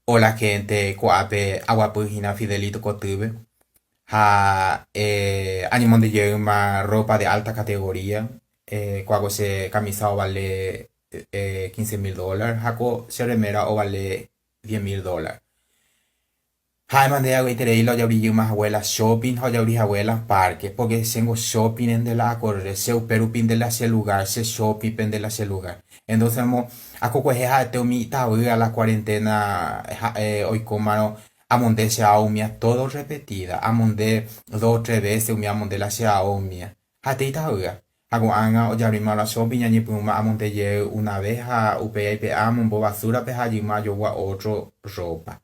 Hola gente, kuape aguapujina Fidelito Cotube. Animón de lleva ropa de alta categoría. Cuago se camisa o vale $15,000. Jaco se remera o vale $10,000. Hai mandei agora terei lo ya abri uma abuela shopping, ho ya abri abuela parque, porque tengo shopping en de la corre, se peru pin de la ese lugar, se shopping pen de la ese lugar. Entonces mo a coco jeja te mi ta a la cuarentena hoy comano amonde se aumia todo repetida, amonde dos o tres veces mi amonde la se aumia. Ha te ta hago anga o ya abri la shopping ya ni puma amonde ye una vez a UPI amon bo basura pe ha ma yo wa otro ropa.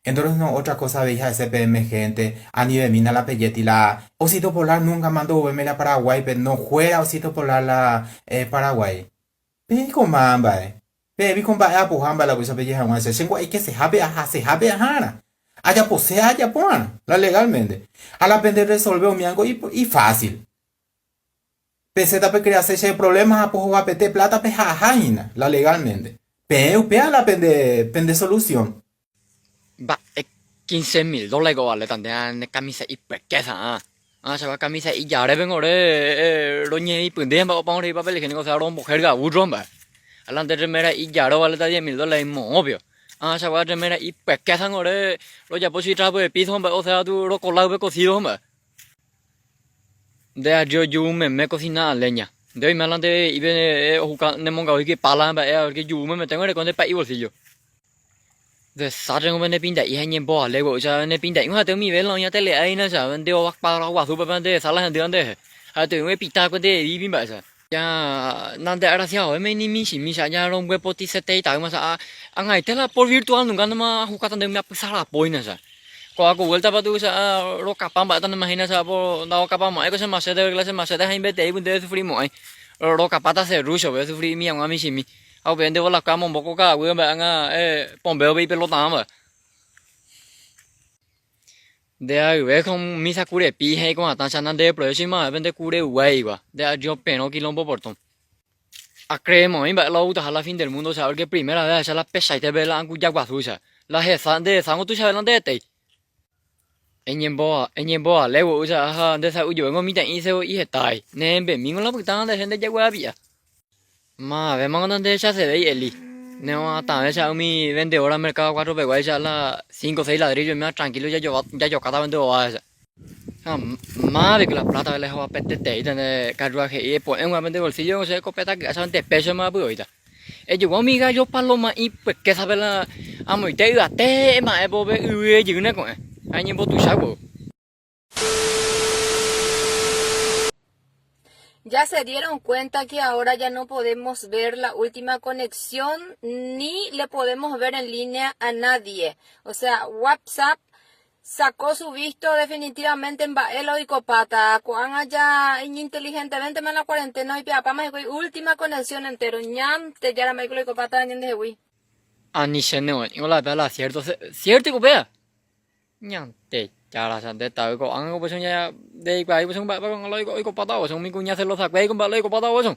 Entonces, no, otra cosa veía ese PM gente, a nivel mina la pelleti la Osito Polar nunca mandó verme a Paraguay, pero no fuera Osito Polar la Paraguay. Pero con mamba, Pero con ba apu hamba la cosa pelleja un ese, hay que se jabe a jana. Allá posee allá pon, la legalmente. A la pende resolver un miango y fácil. Peseta pe crearse ese problema a pojo a pete plata pe jajaina, la legalmente. Pero a la pende solución. Va, $15,000 có vale tante an camisa y pequeza se va camisa y ya vengo re lo ñe y punde ba pa ri papel que no se ron mujer ga u ron ba alante remera y ya vale ta $10,000 mo obvio se va remera y pequeza ngore lo ya pues trapo de piso ba o sea tú lo colado be cocido ba de yo me cocina leña de hoy me alante y viene juca ne monga que pala ba que yo me tengo que con el pa y bolsillo de sarang bên đây pin đại hay nhầm bỏ lấy bộ cho nên pin đại hoa tiếng mi về lòng nhà tele ấy nó sao bên điều bắt bao lâu quá số bên đây sao lại hàng tiếng đây tiếng với pita bên đây đi pin vậy sao ya nan de ara sia mấy ni mi xin mi sa ya rong web poti sete ta mà sao anh ấy thế là por virtual nunca nó mà huka tan de mi apa salah poin sao qua cô vuelta pa tu sa ro kapam ba tan imagina sa po no kapam mai ko sa mas de clase mas de hay bên đây bên đây sufrir moi ro kapata se ruso ve sufrir mi ang mi xin mi au bên đây là cam một cái bữa mà anh bombeo bị pelota mà de ahí ve con misa cure pi hay con atan chanan de próxima bên đây cure güey va de ahí yo peno quilombo por ton a creemos en lo uta a la fin del mundo saber que primera vez se la pesa y te ve la anguilla guazusa la jefa de sango tu sabes dónde te en yemboa le usa ha de sa uyo ngo mi tan y se y hetai ne be mi ngo la puta de gente ya guapia ma ve mango donde ya se ve eli no hasta vez a mi vende ahora mercado cuatro peguas ya la cinco seis ladrillos me tranquilo ya yo cada vende o esa ma de que la plata le joa pete te y tener carruaje y pues en un bolsillo no sé copeta que son de peso más pues ahorita yo mi gallo paloma y pues que sabe la amo y te te ma ebo be uye y una con anh em tu saco Ya se dieron cuenta que ahora ya no podemos ver la última conexión ni le podemos ver en línea a nadie. O sea, WhatsApp sacó su visto definitivamente en Baelo y Copata. Cuán allá inteligentemente me la cuarentena y papá me dijo última conexión entero. Ñam te ya la me y Copata en de hui. ani se no yo la vela cierto que vea ñante ya la san de ta ko ang ko pues ya de quái pues ba con lo ko pata o son mi cuña se lo sacó con ba lo ko pata o son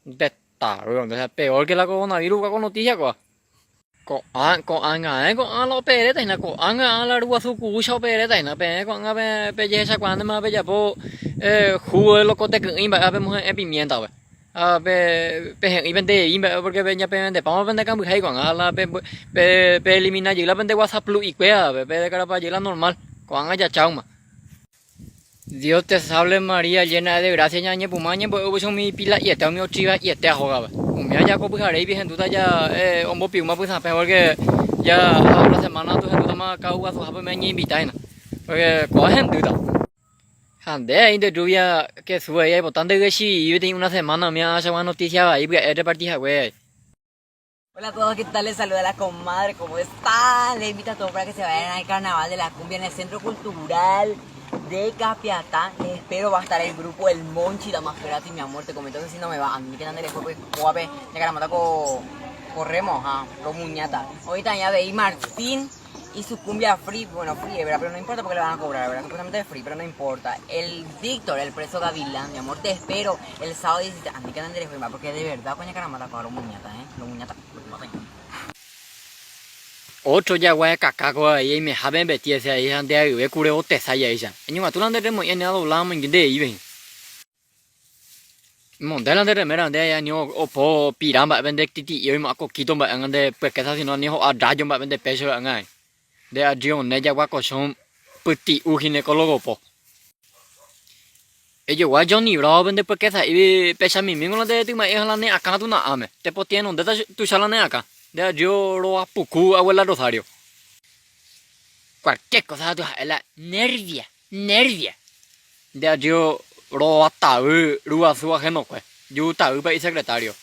de ta rồi o sea peor que la coronavirus con noticia quoi có ăn lo pe đấy tại nó có ăn là đua su cú sau pe đấy tại nó pe có ăn pe pe je sa quan mà pe giờ po khu lo có te cứ im ba pe mua em bị miền tàu pe pe hiện bên đây im ba porque pe nhà pe de pa bên đây cam hay còn là pe elimina gì là bên đây WhatsApp lu y que pe de cara pa là normal có ăn ya chao mà Dios te salve María, llena de gracia, ñañe pumañe, pues hubo mi pila y este mi ochiva y este jugaba. Mira ya pues haré bien tú ya hombo piuma pues peor que ya la semana tu gente toma cau a su japa me invita porque cogen duda. Ande ahí de lluvia que sube ahí botando que sí, yo tengo una semana me hace una noticia ahí porque es de partida güey. Hola a todos, ¿qué tal? Les saluda la comadre, ¿cómo están? Les invito a todos para que se vayan al carnaval de la cumbia en el Centro Cultural de Capiatá. Les espero, va a estar el grupo El Monchi, la Masperati, mi amor, te comento que si no me va, a mí que dan el juego, guape, ya que la mata corremos, con muñata. Ahorita ya veí Martín y su cumbia free, bueno, free, ¿verdad? Pero no importa porque le van a cobrar, ¿verdad? Supuestamente es free, pero no importa. El Víctor, el preso Gavilán, mi amor, te espero el sábado 17, a mí que dan el juego, porque de verdad, coña, que la mata con los muñata, los muñata. otro ya guay cacaco ahí me haben betia se ahí ande ahí ve cure o te saya esa encima tú ande mo en lado la man de ahí ven mon de la de mera de ya ni o po piramba vende titi y ma ko quito ba ande pues que si no ni ho a dajo ba vende peso ngai de a dio ne ya gua ko son puti u ginecólogo po ello guay yo ni bro vende pues que y pesa mi mingo la de tu ma la ne acá tú na ame te po tiene donde tú sala ne acá de yo lo a puku abuela Rosario cualquier cosa tú la nervia de yo lo ata lu a su ajeno pues yo ta para secretario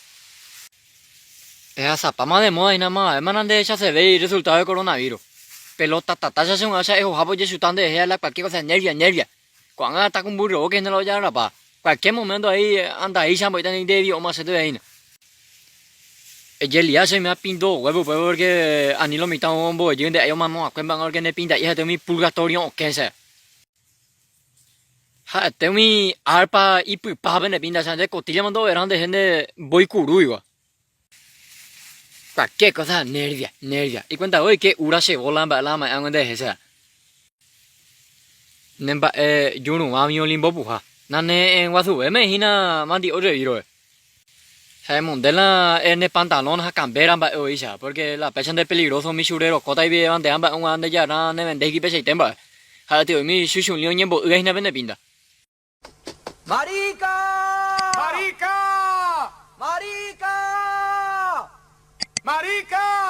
esa pama de moda y nada más hermano de ella se ve el resultado del coronavirus pelota tata se un hacha ejo jabo je tan de la cualquier cosa nervia cuando está con burro que no lo ya pa cualquier momento ahí anda ahí se puede tener de o más se de ahí el día se me ha pintado huevo porque a ni lo mitad un boy yo de ellos mamá cuando van a que ne pinta y este mi purgatorio que sea ha te mi arpa y pa ben de pinta se de cotilla mando verán de gente voy curu igual cualquier cosa nervia y cuenta hoy que ura se volan ba la ma an de esa nemba yo no a mi olimpo puja nane en wasu me hina mandi ore iro mondela en el pantalón a cambiar amba oisha porque la pecha de peligroso mi churero cota y bien ande amba un ande ya na ne vende equipe se temba ha tío mi sushi un ñembo uga na vende pinda ¡Marica! ¡Marica! ¡Marica! ¡Marica!